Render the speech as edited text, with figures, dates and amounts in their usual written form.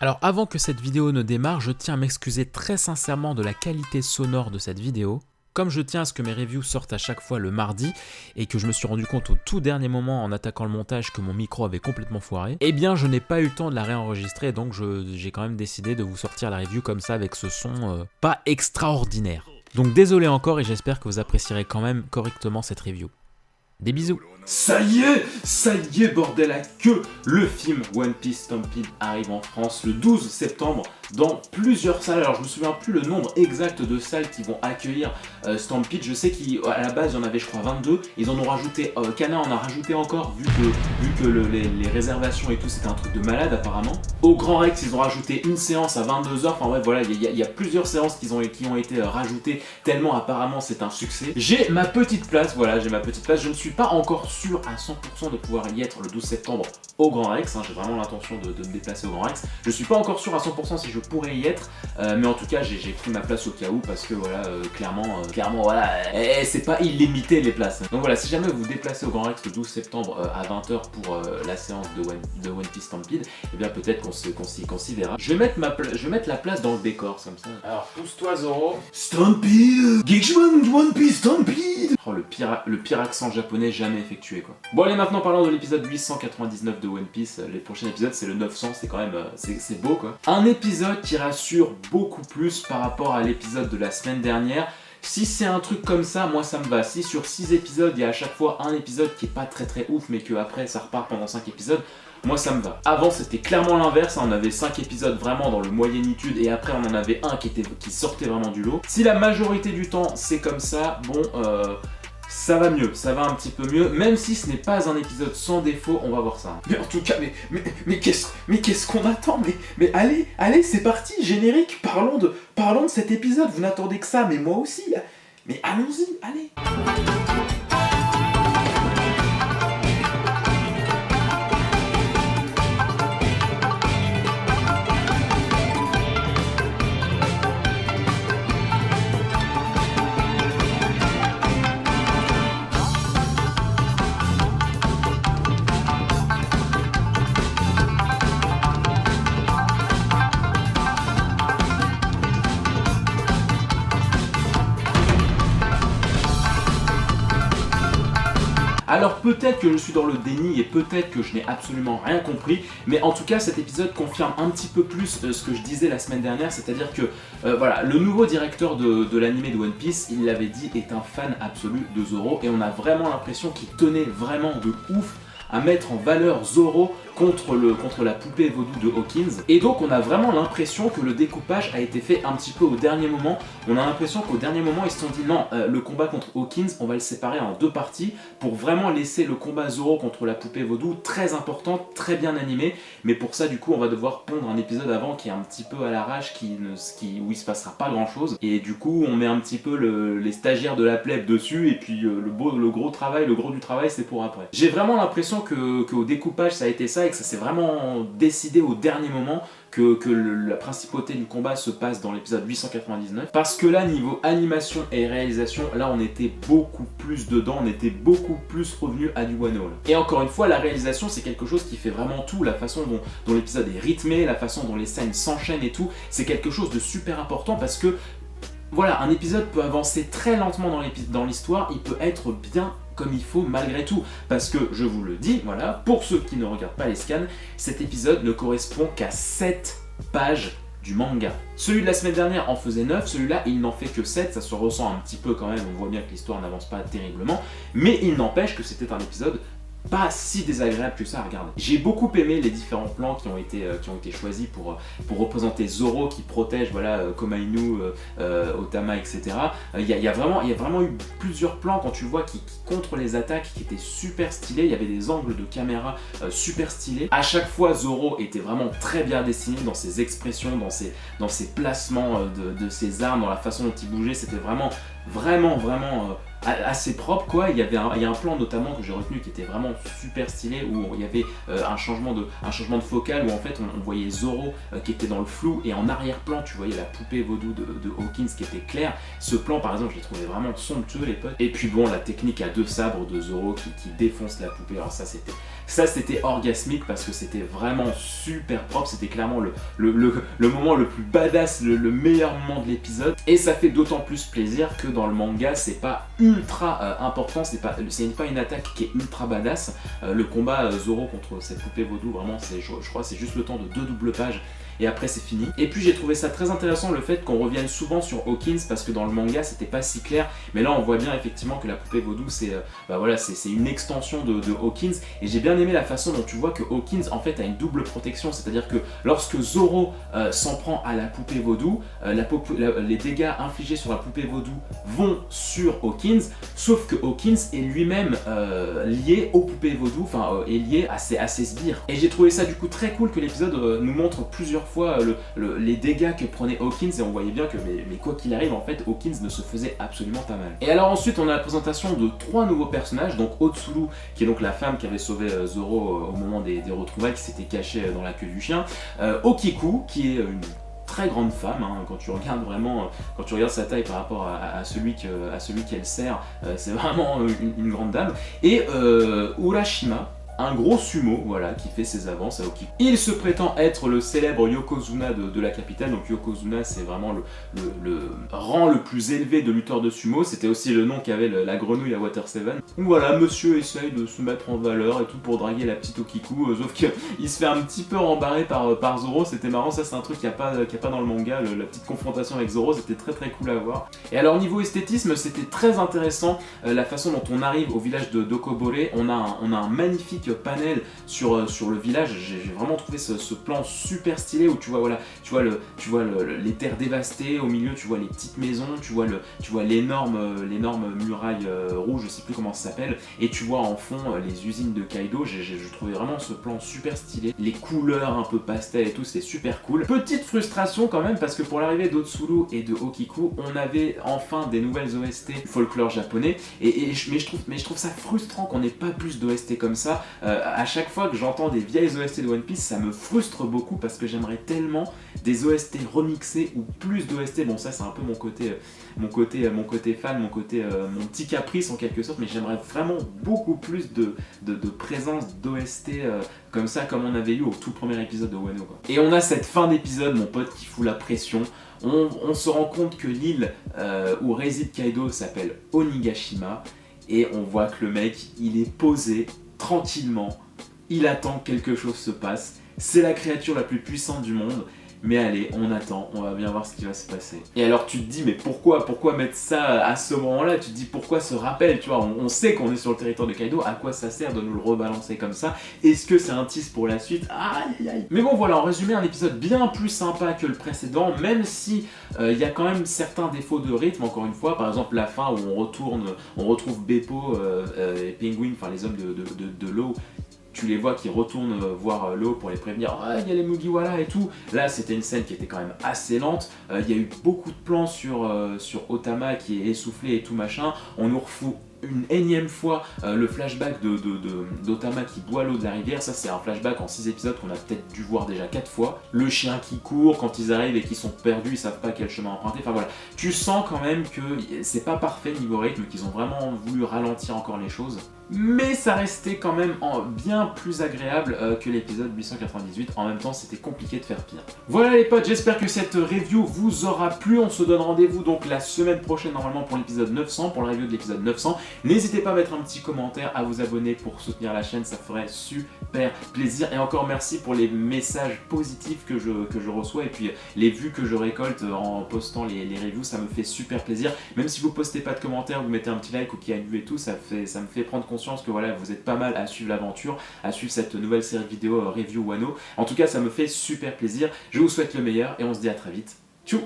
Alors avant que cette vidéo ne démarre, je tiens à m'excuser très sincèrement de la qualité sonore de cette vidéo. Comme je tiens à ce que mes reviews sortent à chaque fois le mardi et que je me suis rendu compte au tout dernier moment en attaquant le montage que mon micro avait complètement foiré, eh bien je n'ai pas eu le temps de la réenregistrer, donc j'ai quand même décidé de vous sortir la review comme ça avec ce son pas extraordinaire. Donc désolé encore et j'espère que vous apprécierez quand même correctement cette review. Des bisous. Ça y est bordel à queue. Le film One Piece Stampede arrive en France le 12 septembre dans plusieurs salles. Alors je me souviens plus le nombre exact de salles qui vont accueillir Stampede. Je sais qu'à la base il y en avait je crois 22. Ils en ont rajouté, Kana en a rajouté encore vu que les réservations et tout c'était un truc de malade apparemment. Au Grand Rex ils ont rajouté une séance à 22h. Enfin bref voilà, il y a plusieurs séances qui ont été rajoutées tellement apparemment c'est un succès. J'ai ma petite place, voilà j'ai ma petite place. Je ne suis pas encore sûr à 100% de pouvoir y être le 12 septembre au Grand Rex, j'ai vraiment l'intention de me déplacer au Grand Rex. Je suis pas encore sûr à 100% si je pourrais y être, mais en tout cas j'ai pris ma place au cas où parce que voilà, clairement voilà, c'est pas illimité les places. Donc voilà, si jamais vous vous déplacez au Grand Rex le 12 septembre à 20h pour la séance de One Piece Stampede, et bien peut-être qu'on s'y verra. Je vais mettre la place dans le décor comme ça. Alors pousse-toi Zoro. Stampede, Geijman One Piece Stampede. Oh, le pire accent japonais jamais effectué quoi. Bon allez, maintenant parlons de l'épisode 899 de One Piece. Les prochains épisodes c'est le 900, c'est quand même c'est beau quoi. Un épisode qui rassure beaucoup plus par rapport à l'épisode de la semaine dernière. Si c'est un truc comme ça, moi ça me va. Si sur 6 épisodes il y a à chaque fois un épisode qui est pas très ouf mais que après ça repart pendant 5 épisodes, moi ça me va. Avant c'était clairement l'inverse, on avait 5 épisodes vraiment dans le moyennitude et après on en avait un qui sortait vraiment du lot. Si la majorité du temps c'est comme ça, bon ça va mieux, ça va un petit peu mieux, même si ce n'est pas un épisode sans défaut, on va voir ça. Mais en tout cas, mais qu'est-ce qu'on attend? Mais allez, c'est parti, générique, parlons de cet épisode, vous n'attendez que ça, mais moi aussi. Mais allons-y, allez. Alors peut-être que je suis dans le déni et peut-être que je n'ai absolument rien compris, mais en tout cas cet épisode confirme un petit peu plus ce que je disais la semaine dernière, c'est-à-dire que voilà, le nouveau directeur de l'anime de One Piece, il l'avait dit, est un fan absolu de Zoro et on a vraiment l'impression qu'il tenait vraiment de ouf à mettre en valeur Zoro contre la poupée vaudou de Hawkins. Et donc on a vraiment l'impression que le découpage a été fait un petit peu au dernier moment. On a l'impression qu'au dernier moment ils se sont dit non, le combat contre Hawkins on va le séparer en 2 parties pour vraiment laisser le combat Zoro contre la poupée vaudou très important, très bien animé. Mais pour ça du coup on va devoir pondre un épisode avant qui est un petit peu à l'arrache, où il se passera pas grand chose. Et du coup on met un petit peu les stagiaires de la plèbe dessus et puis le gros du travail c'est pour après. J'ai vraiment l'impression qu'au découpage ça a été ça et que ça s'est vraiment décidé au dernier moment que la principauté du combat se passe dans l'épisode 899 parce que là niveau animation et réalisation là on était beaucoup plus dedans, on était beaucoup plus revenu à du Wano. Et encore une fois la réalisation c'est quelque chose qui fait vraiment tout, la façon dont l'épisode est rythmé, la façon dont les scènes s'enchaînent et tout, c'est quelque chose de super important parce que voilà, un épisode peut avancer très lentement dans l'histoire, il peut être bien comme il faut malgré tout, parce que je vous le dis, voilà, pour ceux qui ne regardent pas les scans, cet épisode ne correspond qu'à 7 pages du manga. Celui de la semaine dernière en faisait 9, celui-là il n'en fait que 7, ça se ressent un petit peu quand même, on voit bien que l'histoire n'avance pas terriblement, mais il n'empêche que c'était un épisode pas si désagréable que ça à regarder. J'ai beaucoup aimé les différents plans qui ont été choisis pour représenter Zoro qui protège voilà, Komainu, Otama, etc. Il y a vraiment eu plusieurs plans quand tu vois qui contre les attaques qui étaient super stylés, il y avait des angles de caméra super stylés. À chaque fois Zoro était vraiment très bien dessiné dans ses expressions, dans ses placements de ses armes, dans la façon dont il bougeait, c'était vraiment assez propre quoi. Il y a un plan notamment que j'ai retenu qui était vraiment super stylé où il y avait un changement de focale où en fait on voyait Zoro qui était dans le flou et en arrière-plan tu voyais la poupée vaudou de Hawkins qui était claire. Ce plan par exemple je l'ai trouvé vraiment somptueux les potes. Et puis bon, la technique à 2 sabres de Zoro qui défonce la poupée, alors ça c'était orgasmique parce que c'était vraiment super propre, c'était clairement le moment le plus badass, le meilleur moment de l'épisode. Et ça fait d'autant plus plaisir que dans le manga c'est pas ultra important, c'est pas une attaque qui est ultra badass. Le combat Zoro contre cette poupée vaudou, vraiment je crois c'est juste le temps de 2 doubles pages et après c'est fini. Et puis j'ai trouvé ça très intéressant le fait qu'on revienne souvent sur Hawkins parce que dans le manga c'était pas si clair, mais là on voit bien effectivement que la poupée vaudou c'est une extension de Hawkins. Et j'ai bien aimé la façon dont tu vois que Hawkins en fait a une double protection, c'est-à-dire que lorsque Zoro s'en prend à la poupée vaudou, les dégâts infligés sur la poupée vaudou vont sur Hawkins, sauf que Hawkins est lui-même lié aux poupées vaudou, enfin est lié à ses sbires. Et j'ai trouvé ça du coup très cool que l'épisode nous montre plusieurs fois les dégâts que prenait Hawkins, et on voyait bien que mais quoi qu'il arrive en fait Hawkins ne se faisait absolument pas mal. Et alors ensuite on a la présentation de 3 nouveaux personnages, donc Otsuru qui est donc la femme qui avait sauvé Zoro au moment des retrouvailles, qui s'était cachée dans la queue du chien, Okiku qui est une très grande femme, hein, quand tu regardes sa taille par rapport à celui qu'elle sert, c'est vraiment une grande dame, et Urashima, un gros sumo, voilà, qui fait ses avances à Okiku. Il se prétend être le célèbre Yokozuna de la capitale, donc Yokozuna c'est vraiment le rang le plus élevé de lutteur de sumo, c'était aussi le nom qu'avait la grenouille à Water 7. Donc voilà, monsieur essaye de se mettre en valeur et tout pour draguer la petite Okiku, sauf qu'il se fait un petit peu rembarrer par Zoro, c'était marrant, ça c'est un truc qu'il n'y a pas dans le manga, la petite confrontation avec Zoro, c'était très très cool à voir. Et alors niveau esthétisme, c'était très intéressant, la façon dont on arrive au village de Dokobore, on a un magnifique panel sur le village. J'ai vraiment trouvé ce plan super stylé où tu vois les terres dévastées, au milieu tu vois les petites maisons, tu vois l'énorme muraille rouge, je sais plus comment ça s'appelle, et tu vois en fond les usines de Kaido. J'ai trouvé vraiment ce plan super stylé, les couleurs un peu pastel et tout, c'était super cool. Petite frustration quand même parce que pour l'arrivée d'Otsuru et de Okiku, on avait enfin des nouvelles OST folklore japonais, mais je trouve ça frustrant qu'on n'ait pas plus d'OST comme ça. À chaque fois que j'entends des vieilles OST de One Piece, ça me frustre beaucoup parce que j'aimerais tellement des OST remixés ou plus d'OST. Bon, ça c'est un peu mon côté fan, mon petit caprice en quelque sorte, mais j'aimerais vraiment beaucoup plus de présence d'OST comme ça, comme on avait eu au tout premier épisode de Wano, quoi. Et on a cette fin d'épisode, mon pote, qui fout la pression. On se rend compte que l'île où réside Kaido s'appelle Onigashima, et on voit que le mec, il est posé tranquillement, il attend que quelque chose se passe. C'est la créature la plus puissante du monde. Mais allez, on attend, on va bien voir ce qui va se passer. Et alors tu te dis, mais pourquoi mettre ça à ce moment-là? Tu te dis, pourquoi ce rappel? Tu vois, on sait qu'on est sur le territoire de Kaido, à quoi ça sert de nous le rebalancer comme ça? Est-ce que c'est un tease pour la suite? Aïe aïe aïe. Mais bon voilà, en résumé, un épisode bien plus sympa que le précédent, même si il y a quand même certains défauts de rythme, encore une fois. Par exemple, la fin où on retrouve Beppo et Penguin, enfin les hommes de l'eau. Tu les vois qui retournent voir l'eau pour les prévenir, ah il y a les Mugiwara et tout. Là c'était une scène qui était quand même assez lente, il y a eu beaucoup de plans sur Otama qui est essoufflé et tout machin. On nous refout une énième fois le flashback d'Otama qui boit l'eau de la rivière. Ça c'est un flashback en 6 épisodes qu'on a peut-être dû voir déjà 4 fois. Le chien qui court quand ils arrivent et qu'ils sont perdus, ils savent pas quel chemin emprunter. Enfin voilà, tu sens quand même que c'est pas parfait niveau rythme, qu'ils ont vraiment voulu ralentir encore les choses. Mais ça restait quand même bien plus agréable que l'épisode 898. En même temps, c'était compliqué de faire pire. Voilà les potes, j'espère que cette review vous aura plu. On se donne rendez-vous donc la semaine prochaine normalement pour l'épisode 900, pour la review de l'épisode 900. N'hésitez pas à mettre un petit commentaire, à vous abonner pour soutenir la chaîne, ça ferait super plaisir. Et encore merci pour les messages positifs que je reçois et puis les vues que je récolte en postant les reviews, ça me fait super plaisir. Même si vous postez pas de commentaires, vous mettez un petit like ou qui a une vue et tout, ça me fait prendre conscience que voilà, vous êtes pas mal à suivre l'aventure, à suivre cette nouvelle série vidéo review Wano. En tout cas, ça me fait super plaisir. Je vous souhaite le meilleur et on se dit à très vite. Tchou!